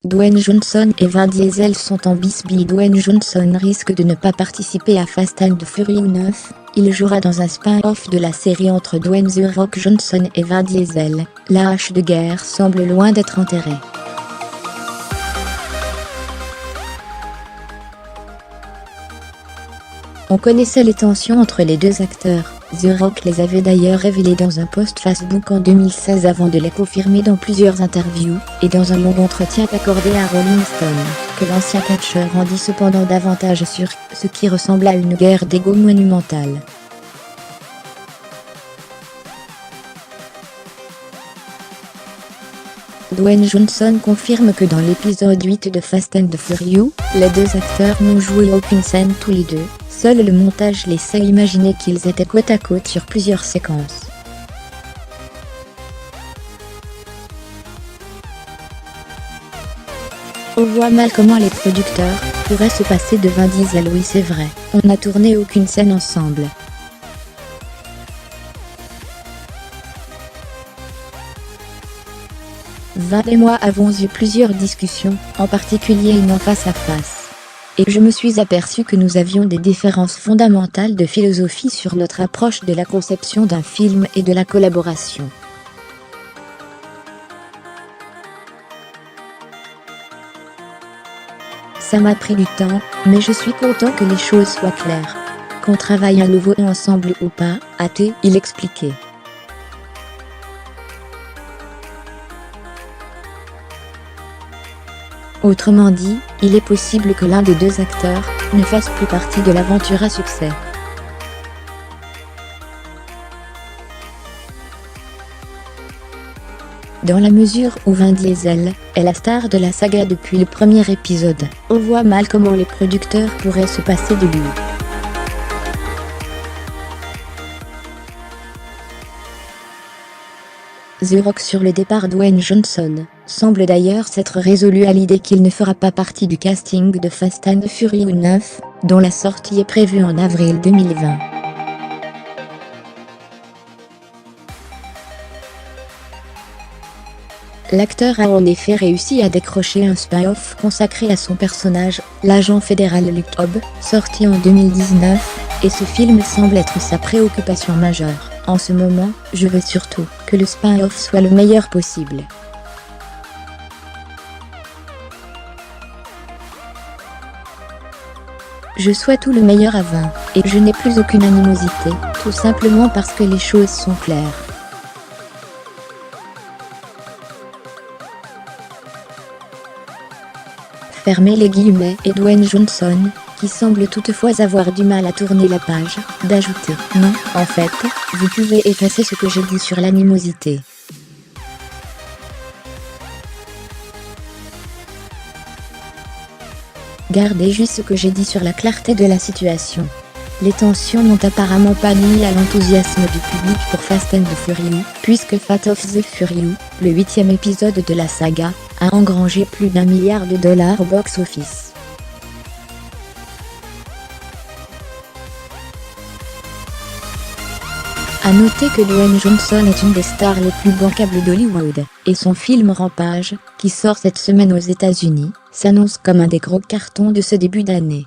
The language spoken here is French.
Dwayne Johnson et Vin Diesel sont en bisbille. Dwayne Johnson risque de ne pas participer à Fast and Furious 9. Il jouera dans un spin-off de la série entre Dwayne The Rock Johnson et Vin Diesel. La hache de guerre semble loin d'être enterrée. On connaissait les tensions entre les deux acteurs. The Rock les avait d'ailleurs révélées dans un post Facebook en 2016 avant de les confirmer dans plusieurs interviews, et dans un long entretien accordé à Rolling Stone, que l'ancien catcheur en dit cependant davantage sur ce qui ressemble à une guerre d'ego monumentale. Dwayne Johnson confirme que dans l'épisode 8 de Fast and Furious, les deux acteurs n'ont joué aucune scène tous les deux, seul le montage laissait imaginer qu'ils étaient côte à côte sur plusieurs séquences. On voit mal comment les producteurs pourraient se passer de Vin Diesel. Oui, c'est vrai, on n'a tourné aucune scène ensemble. 20 mois avons eu plusieurs discussions, en particulier une en face à face. Et je me suis aperçu que nous avions des différences fondamentales de philosophie sur notre approche de la conception d'un film et de la collaboration. Ça m'a pris du temps, mais je suis content que les choses soient claires. Qu'on travaille à nouveau ensemble ou pas, a-t-il expliqué. Autrement dit, il est possible que l'un des deux acteurs ne fasse plus partie de l'aventure à succès. Dans la mesure où Vin Diesel est la star de la saga depuis le premier épisode, on voit mal comment les producteurs pourraient se passer de lui. The Rock sur le départ. Dwayne Johnson semble d'ailleurs s'être résolu à l'idée qu'il ne fera pas partie du casting de Fast and Furious 9, dont la sortie est prévue en avril 2020. L'acteur a en effet réussi à décrocher un spin-off consacré à son personnage, l'agent fédéral Luke Hobbs, sorti en 2019, et ce film semble être sa préoccupation majeure. En ce moment, je veux surtout que le spin-off soit le meilleur possible. Je souhaite tout le meilleur à Vin, et je n'ai plus aucune animosité, tout simplement parce que les choses sont claires. Fermez les guillemets. Et Dwayne Johnson, qui semble toutefois avoir du mal à tourner la page, d'ajouter « Non, en fait, vous pouvez effacer ce que j'ai dit sur l'animosité. Gardez juste ce que j'ai dit sur la clarté de la situation. » Les tensions n'ont apparemment pas nui à l'enthousiasme du public pour Fast and Furious, puisque Fast of the Furious, le 8e épisode de la saga, a engrangé plus d'1 milliard de dollars au box-office. A noter que Dwayne Johnson est une des stars les plus bancables d'Hollywood, et son film Rampage, qui sort cette semaine aux États-Unis, s'annonce comme un des gros cartons de ce début d'année.